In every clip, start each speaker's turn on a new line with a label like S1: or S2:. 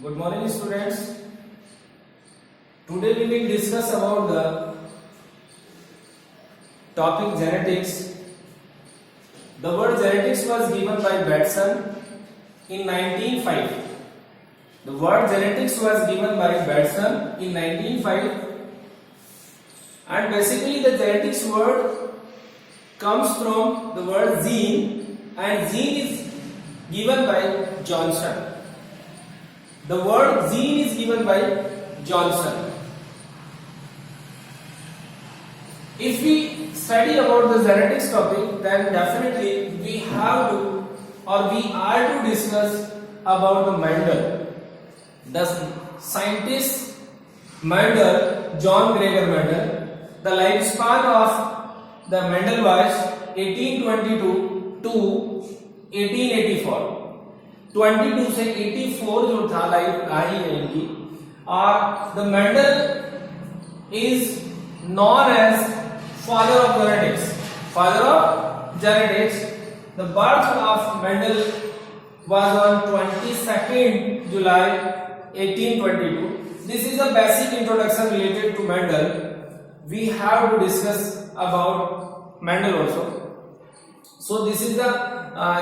S1: Good morning, students. Today we will discuss about the topic genetics. The word genetics was given by Batson in 1905. The word genetics was given by Batson in 1905, and basically the genetics word comes from the word gene, and gene is given by Johnson. The word gene is given by Johnson. If we study about the genetics topic, then definitely we have to or we are to discuss about the Mendel. The scientist Mendel, John Gregor Mendel, the lifespan of the Mendel was 1822 to 1884. 22 से 84 जो था life I है इनकी, और the Mendel is known as father of genetics. Father of genetics. The birth of Mendel was on 22nd July 1822. This is a basic introduction related to Mendel. We have to discuss about Mendel also. So this is the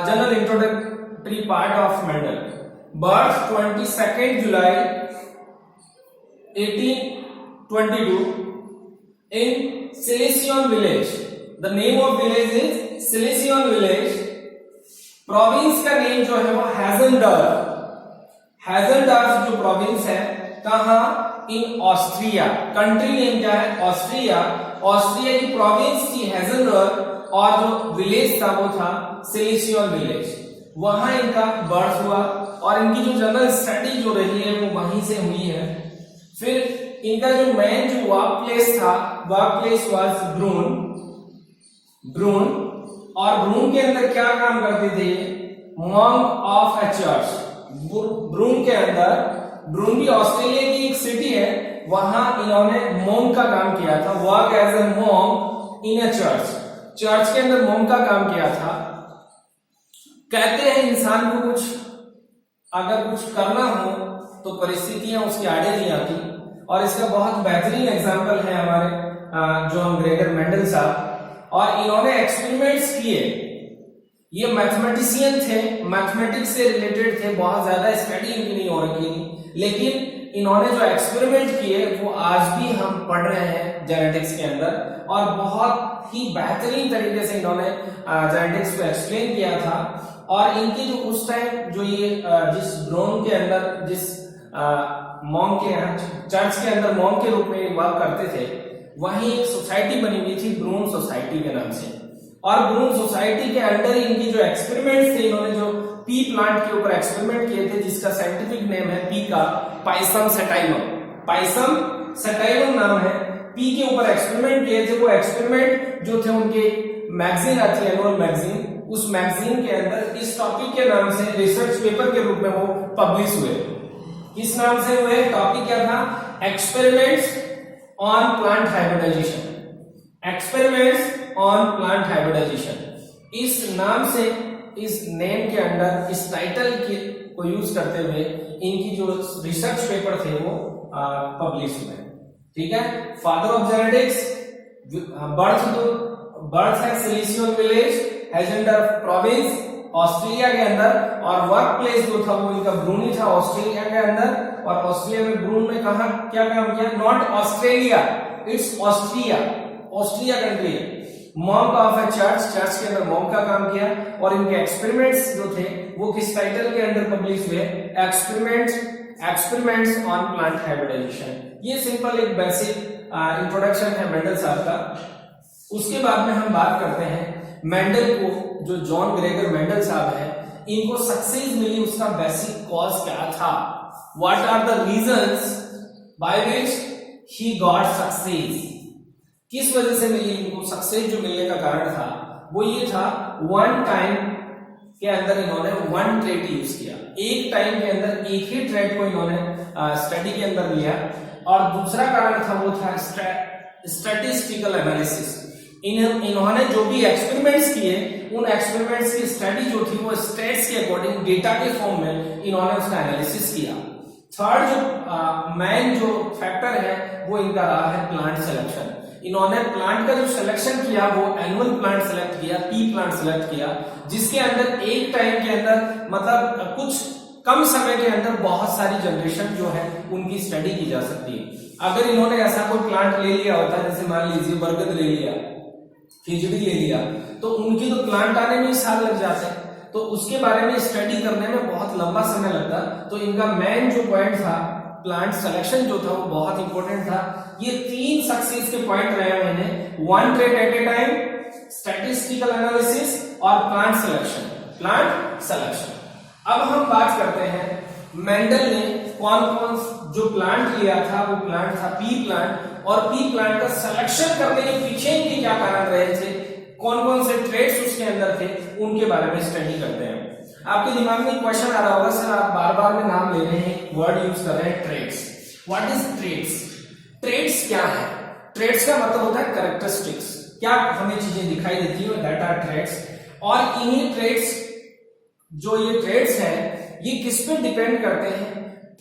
S1: general introductory part of Mendel. Birth 22nd July 1822 in Silesian village. The name of village is Silesian village. Province का name जो है वो हैजेनडर्फ. हैजेनडर्फ जो province है कहाँ? इन Austria. Country name क्या है? Austria. Austria की प्रोविंस थी हैजेनडर्फ, और जो विलेज था वो था सिलेसियन विलेज. वहां इनका बर्थ हुआ, और इनकी जो जनरल स्टडी जो रही है वो वहीं से हुई है. फिर इनका जो मेन जो वर्क प्लेस था, work place was Brno. Brno, और ब्रून के अंदर क्या काम करते थे? Monk of a church. Brno के अंदर, ब्रून भी ऑस्ट्रेलिया की एक सिटी है, वहां इन्होंने मॉन्क का काम किया था. Work as a monk in a church. Church के अंदर मॉन्क का काम किया था. कहते हैं इंसान को कुछ अगर कुछ करना हो तो परिस्थितियां उसके आड़े नहीं आती, और इसका बहुत बेहतरीन एग्जांपल है हमारे जॉन ग्रेगर मेंडल साहब. और इन्होंने एक्सपेरिमेंट्स किए. ये मैथमेटिशियन थे, मैथमेटिक्स से रिलेटेड थे, बहुत ज्यादा स्टडी इनकी नहीं हो रखी थी, लेकिन इन्होंने जो एक्सपेरिमेंट किए वो आज भी हम पढ़ रहे हैं जेनेटिक्स के अंदर, और बहुत ही बेहतरीन तरीके से इन्होंने जेनेटिक्स को एक्सप्लेन किया था. और इनकी जो उस टाइम जो ये जिस ब्रोन के अंदर, जिस मॉन्क के चर्च के अंदर मॉन्क के रूप में वर्क करते थे, वहीं एक सोसाइटी बनी हुई थी ब्रून सोसाइटी के नाम से. और ब्रून सोसाइटी के अंदर इनकी जो एक्सपेरिमेंट्स थे, इन्होंने जो पी प्लांट के ऊपर एक्सपेरिमेंट किए थे, जिसका साइंटिफिक नेम है पी का पाइसम सटाइवम. पाइसम सटाइवम नाम है. पी के ऊपर एक्सपेरिमेंट किए थे. वो एक्सपेरिमेंट जो थे उनके मैगजीन आती है, एनुअल मैगजीन, उस मैगजीन के अंदर इस टॉपिक के नाम से रिसर्च पेपर के रूप में वो पब्लिश हुए. किस नाम से हुए? टॉपिक क्या था? Experiments on plant hybridization. Experiments on plant hybridization. इस नाम से, इस नेम के अंदर, इस टाइटल को यूज करते हुए इनकी जो रिसर्च पेपर थे वो पब्लिश हुए. ठीक है. Father of genetics. बर्थ है सिलेसियन विलेज, हैजेनडर्फ प्रोविंस, ऑस्ट्रेलिया के अंदर, और वर्क प्लेस जो था वो इनका ब्रूनी था, ऑस्ट्रेलिया के अंदर. और ऑस्ट्रेलिया में ब्रून में कहा क्या काम किया? Not Australia, it's Austria. Austria country है. Monk of a church. Church के अंदर मॉन्क का काम किया. और इनके एक्सपेरिमेंट्स जो थे वो किस टाइटल के अंदर पब्लिश हुए? Experiments on plant hybridization. ये सिंपल एक बेसिक इंट्रोडक्शन है मेंडल साहब का. उसके बाद में हम बात करते हैं मेंडल को, जो जॉन ग्रेगर मेंडल साहब है, इनको सक्सेस मिली, उसका बेसिक कॉज क्या था? What are the reasons by which he got success? किस वजह से मिली इनको सक्सेस? जो मिलने का कारण था वो ये था, वन टाइम के अंदर इन्होंने वन ट्रेड यूज किया. एक टाइम के अंदर एक ही ट्रेड को इन्होंने स्टडी के अंदर लिया. और दूसरा कारण था वो था स्टैटिस्टिकल एनालिसिस. इन्होंने जो भी एक्सपेरिमेंट्स किए, उन एक्सपेरिमेंट्स की स्टडी जो थी वो स्टेट्स के अकॉर्डिंग डेटा के फॉर्म में इन्होंने उसका एनालिसिस किया. थर्ड जो मेन जो फैक्टर है वो इनका रहा है प्लांट सिलेक्शन। इन्होंने प्लांट का जो सिलेक्शन किया वो एनुअल प्लांट सिलेक्ट किया, पी प्लांट सिलेक्ट किया, जिसके अंदर एक टाइम के अंदर मतलब कुछ कम समय के अंदर बहुत सारी जनरेशन जो है उनकी स्टडी की जा सकती है। अगर इन्होंने ऐसा कोई प्लांट ले लिया होता, जैसे मान लीजिए बरगद ले लिया, खिजड़ी ले लिया, तो उनकी तो प्लांट आने में ही साल लग जाते हैं, तो उसके बारे में स्टडी करने में बहुत लंबा समय लगता। तो इनका मेन जो पॉइंट था प्लांट सिलेक्शन जो था वो बहुत इंपॉर्टेंट था। ये 3 सक्सेस के पॉइंट रहे मैंने, 1 trait at a time, statistical analysis और प्लांट सिलेक्शन। अब हम बात करते हैं मेंडल ने कौन कौन जो प्लांट लिया था, वो प्लांट था पी प्लांट, और पी प्लांट का सिलेक्शन करने के पीछे इनके क्या कारण रहे थे, कौन कौन से ट्रेड्स उसके अंदर थे, उनके बारे में स्टडी करते हैं। आपके दिमाग में क्वेश्चन आ रहा होगा, सर आप बार बार में नाम ले रहे हैं, वर्ड यूज कर रहे हैं traits. What is traits? Traits क्या है? ट्रेड्स का मतलब होता है कैरेक्टरिस्टिक्स, क्या हमें चीजें दिखाई देती है, दैट आर ट्रेड्स। और इन्हीं ट्रेड्स जो ये ट्रेड्स हैं ये किस पे डिपेंड करते हैं,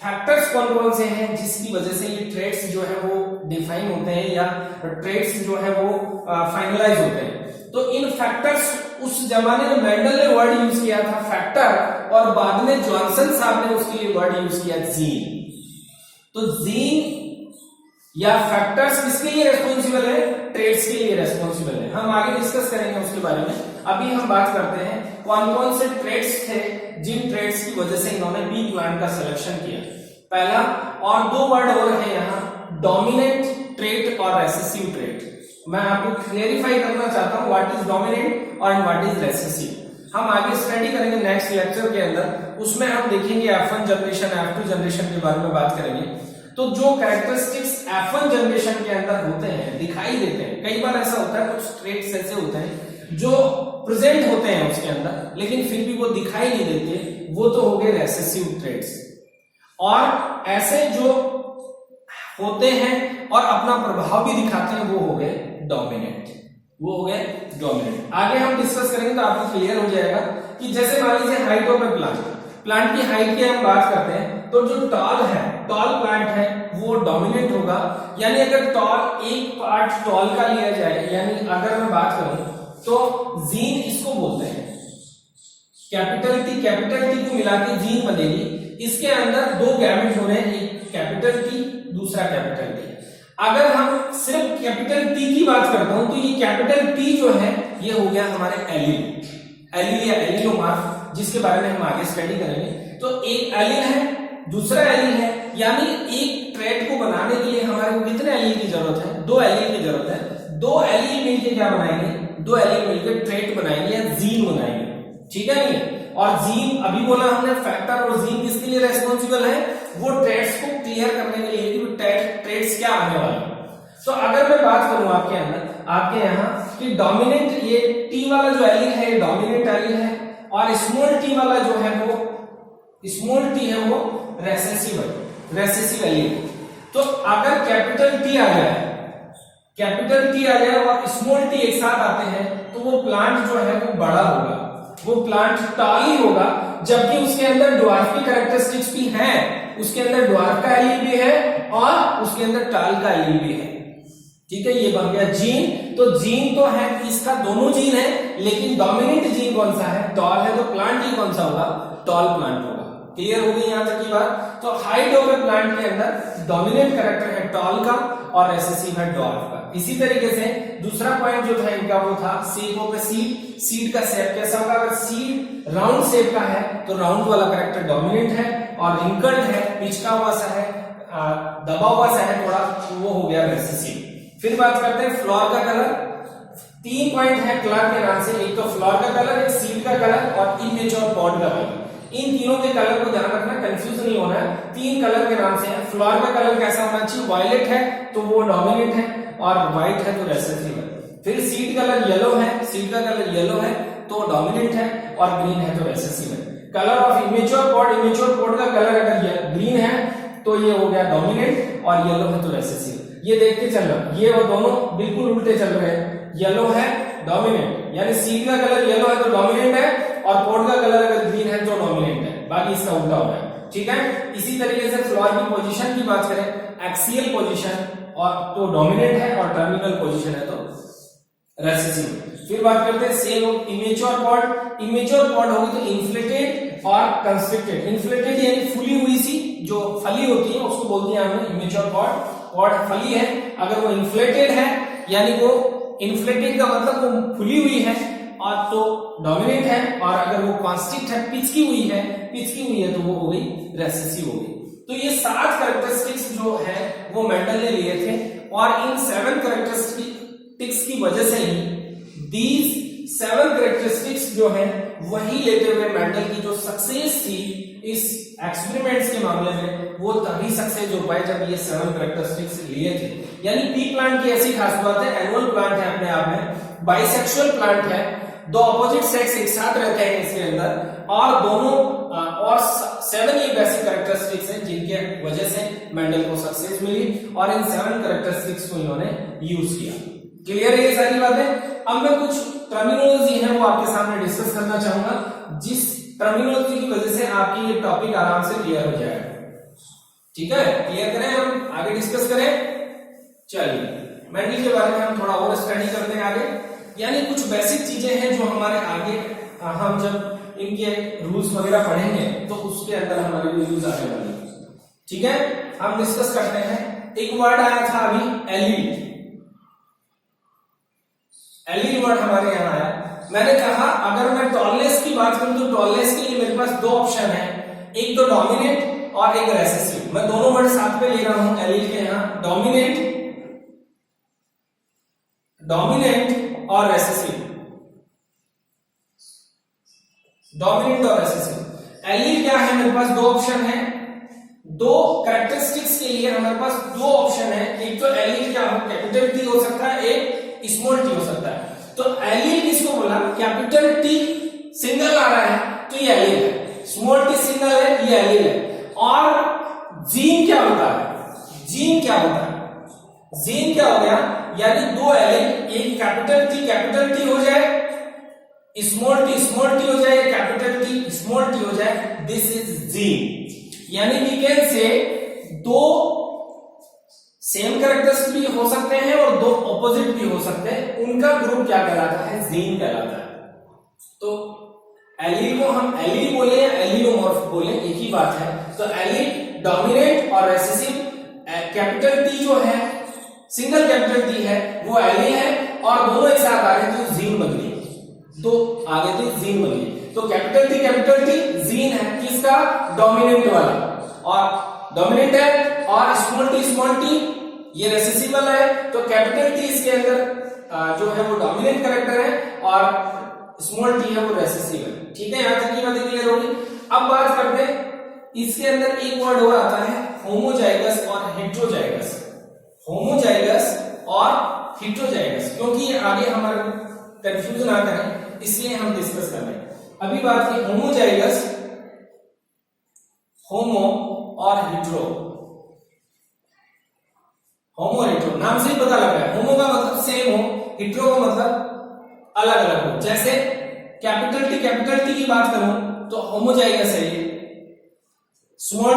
S1: फैक्टर्स कौन कौन से हैं जिसकी वजह से ये ट्रेड्स जो है वो डिफाइन होते हैं या ट्रेड्स जो है वो फाइनलाइज होते हैं। तो इन फैक्टर्स, उस जमाने में मेंडल ने वर्ड यूज किया था फैक्टर, और बाद में जॉनसन साहब ने उसके लिए वर्ड यूज किया जीन। तो जीन या फैक्टर्स किसके लिए रेस्पॉन्सिबल है? ट्रेड्स के लिए रेस्पॉन्सिबल है। हम आगे डिस्कस करेंगे उसके बारे में। अभी हम बात करते हैं कौन कौन से ट्रेड्स थे जिन ट्रेड्स की वजह से इन्होंने बी प्लांट का सिलेक्शन किया। पहला, और 2 वर्ड और है यहाँ, डोमिनेंट ट्रेट और रेसेसिव ट्रेट। मैं आपको क्लेरिफाई करना चाहता हूं व्हाट इज डोमिनेंट और व्हाट इज रेसेसिव। हम आगे स्टडी करेंगे नेक्स्ट लेक्चर के अंदर, उसमें हम देखेंगे F1 जनरेशन, F2 जनरेशन के बारे में बात करेंगे। तो जो कैरेक्टरिस्टिक्स F1 जनरेशन के अंदर होते हैं, दिखाई देते हैं, कई बार ऐसा होता है कुछ ट्रेट्स ऐसे होते हैं जो प्रेजेंट होते हैं उसके अंदर लेकिन फिर भी वो दिखाई नहीं देते, वो तो हो गए रेसेसिव ट्रेट्स। और ऐसे जो होते हैं और अपना प्रभाव भी दिखाते हैं वो हो गए डोमिनेंट, आगे हम डिस्कस करेंगे तो आपको क्लियर हो जाएगा कि जैसे मान लीजिए हाइट ऑफ ए प्लांट की हाइट की हम बात करते हैं, तो जो टॉल प्लांट है वो डोमिनेंट होगा। यानी अगर एक पार्ट टॉल का लिया जाए, यानी अगर मैं बात करूं तो जीन इसको बोलते हैं, कैपिटल टी को मिला के जीन बनेगी। इसके अंदर 2 गैमेट हो रहे हैं, एक कैपिटल टी, दूसरा कैपिटल टी। अगर हम सिर्फ कैपिटल टी की बात करता हूं तो ये कैपिटल टी जो है ये हो गया हमारे एलील या एलिलोमार्फ, जिसके बारे में हम आगे स्टडी करेंगे। तो एक एलील है, दूसरा एलील है, यानी एक ट्रेट को बनाने के लिए हमारे को कितने एलील की जरूरत है? 2 एलील की जरूरत है। 2 एलील मिलकर क्या बनाएंगे? 2 एलील मिलकर ट्रेट बनाएंगे या जीन बनाएंगे, ठीक है नहीं? और जीन अभी बोला हमने, फैक्टर और जीन किसके लिए रेस्पॉन्सिबल है? वो ट्रेड्स को क्लियर करने के लिए कि ट्रेड्स क्या आने वाले। तो अगर मैं बात करूं आपके यहाँ कि डोमिनेंट, ये टी वाला जो एलील है डोमिनेंट एलील है, और स्मॉल टी वाला जो है वो रेसेसिव एलील। तो अगर कैपिटल टी आ जाए और स्मॉल टी एक साथ आते हैं तो वो प्लांट जो है वो बड़ा होगा, वो प्लांट टॉल ही होगा, जबकि उसके अंदर ड्वार्फ की कैरेक्टरिस्टिक्स भी हैं। उसके अंदर ड्वार्फ का एलील भी है और उसके अंदर टॉल का एलील भी है, ठीक है? ये बन गया जीन। तो जीन तो है, इसका दोनों जीन है, लेकिन डोमिनेंट जीन कौन सा है? टॉल है, तो प्लांट ही कौन सा होगा? टॉल प्लांट होगा। क्लियर हो गई यहां तक की बात? तो हाइट ऑफ ए प्लांट के अंदर डोमिनेंट कैरेक्टर है टॉल का और रेसेसिव है ड्वार्फ का। इसी तरीके से दूसरा पॉइंट जो था इनका वो था शेप ऑफ ए सीड का शेप कैसा होगा? अगर सीड राउंड शेप का है तो राउंड वाला कैरेक्टर डोमिनेंट है, और रिंकल्ड है, पिचका हुआ सा है, दबा हुआ सा है थोड़ा, तो वो हो गया रेसेसिव। फिर बात करते हैं फ्लावर का कलर। 3 पॉइंट है क्लार्क के नाम से, एक तो फ्लावर का कलर, एक सीड का कलर और इमेच्योर पॉड का कलर। इन तीनों के कलर को ध्यान रखना, कंफ्यूज नहीं होना है। 3 कलर के नाम से है। फ्लावर का कलर कैसा होना चाहिए? वायलेट है तो वो डोमिनेंट है, और व्हाइट है तो रेसेसिव है। फिर सीड कलर येलो है, सीड का कलर येलो है तो डोमिनेंट है, और ग्रीन है तो रेसेसिव है। कलर ऑफ इमेच्योर पॉड का कलर अगर ग्रीन है तो ये हो गया डोमिनेंट, और येलो है तो रेसेसिव। ये देख के चल रहा, ये और दोनों बिल्कुल उल्टे चल रहे हैं। येलो है डोमिनेंट, यानी सीड का कलर येलो है तो डोमिनेंट है, और पॉड का कलर अगर ग्रीन है तो डोमिनेंट है, बाकी इसका उल्टा हो रहा है। ठीक है। इसी तरीके से फ्लोर की पोजीशन की बात करें, एक्सियल पोजीशन और तो डोमिनेंट है और टर्मिनल पोजीशन है तो रेसेसिव। फिर बात करते हैं same immature pod. Immature pod होगी तो इन्फ्लेटेड और कंस्ट्रिक्टेड। इन्फ्लेटेड यानी फुली हुई सी जो फली होती है उसको बोलते हैं हमने इमेच्योर पॉड। पॉड फली है, अगर वो इन्फ्लेटेड है यानी वो इन्फ्लेटेड का मतलब वो फुली हुई है और तो डोमिनेंट है, और अगर वो कॉन्स्ट्रिक्ट है पिचकी हुई है तो वो हो गई रेसेसिव हो गई। तो ये 7 कैरेक्टरिस्टिक्स जो है वो मेंडल ने लिए थे, और इन 7 कैरेक्टरिस्टिक्स की वजह से ही दीज 7 कैरेक्टरिस्टिक्स जो है वही लेते हुए मेंडल की जो सक्सेस थी इस एक्सपेरिमेंट्स के मामले में, वो तभी सक्सेस हो पाए जब ये 7 कैरेक्टरिस्टिक्स लिए थे। यानी पी प्लांट की ऐसी खास बात है, एनुअल प्लांट है अपने आप में, बाइसेक्सुअल प्लांट है, 2 अपोजिट सेक्स एक साथ रहते हैं इसके अंदर, और दोनों और 7 ये बेसिक कैरेक्टरिस्टिक्स हैं जिनके वजह से मेंडल को सक्सेस मिली, और इन 7 कैरेक्टरिस्टिक्स को इन्होंने यूज किया। क्लियर है ये सारी बातें। अब मैं कुछ टर्मिनोलॉजी है वो आपके सामने डिस्कस करना चाहूंगा, जिस टर्मिनोलॉजी की वजह से आपकी ये टॉपिक आराम से क्लियर हो जाएगा। ठीक है, क्लियर करें, हम आगे डिस्कस करें। चलिए मेंडल के बारे में हम थोड़ा और स्टडी करते हैं आगे। यानी कुछ बेसिक चीजें हैं जो हमारे आगे हम जब इनके रूल्स वगैरह पढ़ेंगे तो उसके अंदर हमारे लिए यूज आने वाली है। ठीक है, हम डिस्कस करते हैं। एक वर्ड आया था अभी एलील। एलील वर्ड हमारे यहाँ आया। मैंने कहा अगर मैं टॉलनेस की बात करूं तो टॉलनेस के लिए मेरे पास 2 ऑप्शन है, एक तो डोमिनेंट और एक रेसेसिव। मैं दोनों वर्ड साथ में ले रहा हूं एलील के यहाँ, डोमिनेंट और रेसेसिव। डोमिनेंट और रेसेसिव। एलील क्या है, मेरे पास 2 ऑप्शन है, 2 कैरेक्टरिस्टिक्स के लिए हमारे पास 2 ऑप्शन है। एक तो एलील क्या हो, कैपिटल टी हो सकता है, एक स्मॉल टी हो सकता है। तो एलील किसको बोला, कैपिटल टी सिंगल आ रहा है तो ये एलील है, स्मॉल टी सिंगल है ये एलील है। और जीन क्या होता है, जीन क्या होता है, जीन क्या हो गया, यानी 2 एलील, एक कैपिटल टी हो जाए, स्मॉल टी हो जाए, कैपिटल टी स्मॉल टी हो जाए, दिस इज जीन। यानी we can say 2 same characters भी हो सकते हैं और 2 ऑपोजिट भी हो सकते हैं, उनका ग्रुप क्या कहलाता है, जीन कहलाता है। तो एलील को हम एलील बोले या एलीलोमॉर्फ बोले एक ही बात है। तो एलील डोमिनेंट और रेसेसिव, कैपिटल टी जो है सिंगल कैपिटल टी है वो एलील है, और दोनों एक साथ आ रहे तो जीन बन गई, तो आगे तो जीन बन गई। तो कैपिटल टी जीन है किसका, डोमिनेंट वाला, और डोमिनेंट है, और स्मॉल टी ये रेसेसिव वाला है। तो कैपिटल टी इसके अंदर जो है वो डोमिनेंट कैरेक्टर है और स्मॉल टी है वो रेसेसिव है। ठीक है, यहां तक की बातें क्लियर होगी। अब बात करते हैं इसके अंदर एक वर्ड और आता है होमोजाइगस और हेटेरोजाइगस। होमोजाइगस और हेटेरोजाइगस, क्योंकि ये आगे हमारे कंफ्यूजन ना करें इसलिए हम डिस्कस कर रहे हैं। अभी बात की होमोजाइगस, होमो और हेटेरो। होमो हेटेरो नाम से ही पता लग रहा है, होमो का मतलब सेम हो, हेटेरो का मतलब अलग अलग हो। जैसे कैपिटल टी की बात करूं तो होमोजाइगस है ये, स्मॉल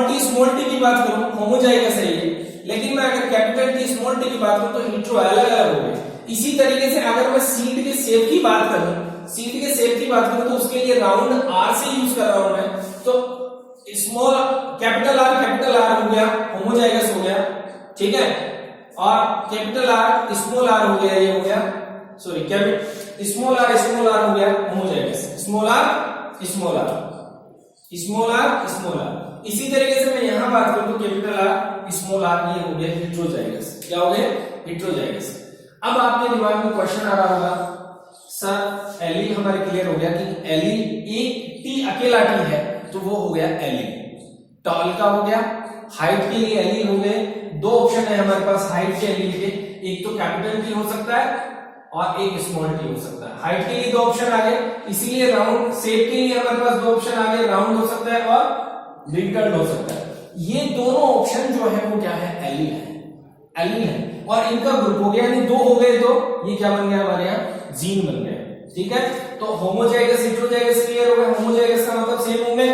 S1: टी की बात करूं होमोजाइगस है ये, लेकिन मैं अगर कैपिटल टी स्मॉल टी की बात करूं तो हेटेरो अलग अलग हो गए। इसी तरीके से अगर मैं सीड के शेप की बात करूं तो उसके लिए राउंड आर से यूज कर रहा हूं मैं, तो स्मॉल कैपिटल आर हो गया, होमोजाइगस हो गया। ठीक है, और कैपिटल आर स्मॉल आर हो गया, ये हो गया, सॉरी स्मॉल आर हो गया होमोजाइगस, स्मॉल आर। इसी तरीके से मैं यहां बात करूं तो कैपिटल आर स्मॉल आर, ये हो गया हेटेरोजाइगस। क्या हो गया, हेटेरोजाइगस। अब आपके दिमाग में क्वेश्चन आ रहा होगा, सर एलील हमारे क्लियर हो गया कि एलील एक टी अकेला टी है तो वो हो गया एलील। टॉल का हो गया, हाइट के लिए एलील हो गए। 2 ऑप्शन है हमारे पास हाइट के एलील के, एक तो कैपिटल टी हो सकता है और एक स्मॉल टी हो सकता है। हाइट के लिए 2 ऑप्शन आ गए, इसीलिए राउंड शेप के लिए हमारे पास 2 ऑप्शन आ गए, राउंड हो सकता है और रिंकल्ड हो सकता है। ये दोनों ऑप्शन जो है वो क्या है, एलील है, और इनका ग्रुप हो गया, यानी 2 हो गए तो ये क्या बन गया हमारे यहाँ, जीन बन गया। ठीक है, तो होमोजाइगस हेटेरोजाइगस क्लियर हो गया। होमोजाइगस का मतलब सेम होंगे,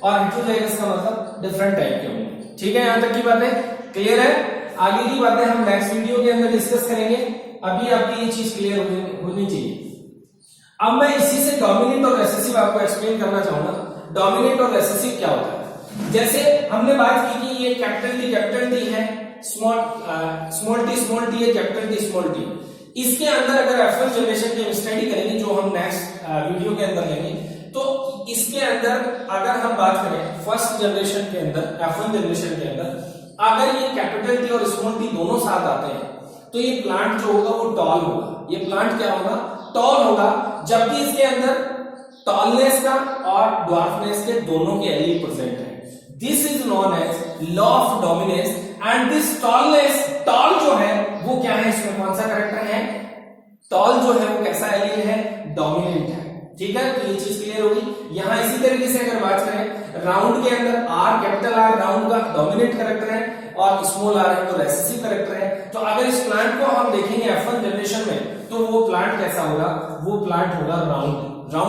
S1: और हेटेरोजाइगस का मतलब डिफरेंट टाइप के होंगे। ठीक है, यहां तक की बातें क्लियर है। आगे की बातें हम नेक्स्ट वीडियो के अंदर डिस्कस करेंगे। अभी आपकी ये चीज क्लियर होनी चाहिए। अब मैं इसी से डोमिनेंट और रिसेसिव आपको एक्सप्लेन करना चाहूंगा। डोमिनेंट और रिसेसिव क्या होता है? जैसे हमने बात की कि ये कैपिटल टी है, स्मॉल टी है, कैपिटल टी स्मॉल टी। इसके अंदर अगर F1 जनरेशन की स्टडी करेंगे, जो हम नेक्स्ट वीडियो के अंदर लेंगे, तो इसके अंदर अगर हम बात करें फर्स्ट जनरेशन के अंदर, F1 जनरेशन के अंदर अगर ये कैपिटल टी और स्मॉल टी दोनों साथ आते हैं तो ये प्लांट जो होगा वो टॉल होगा। ये प्लांट क्या होगा? टॉल होगा। जबकि इसके अंदर टॉलनेस का और ड्वार्फनेस के दोनों के एलील प्रेजेंट है। This is known as law of dominance and this tallness, tall जो है वो क्या है, इसमें कौन सा कैरेक्टर है? टॉल जो है वो कैसा एलील है? डोमिनेंट है। ठीक है, तो ये चीज क्लियर होगी। यहां इसी तरीके से अगर बात करें राउंड के अंदर आर, कैपिटल आर राउंड का डोमिनेंट कैरेक्टर है और स्मॉल आर है वो रेसेसिव कैरेक्टर है। तो अगर इस प्लांट को हम देखेंगे F1 जनरेशन में तो वो प्लांट कैसा होगा? वो प्लांट होगा राउंड।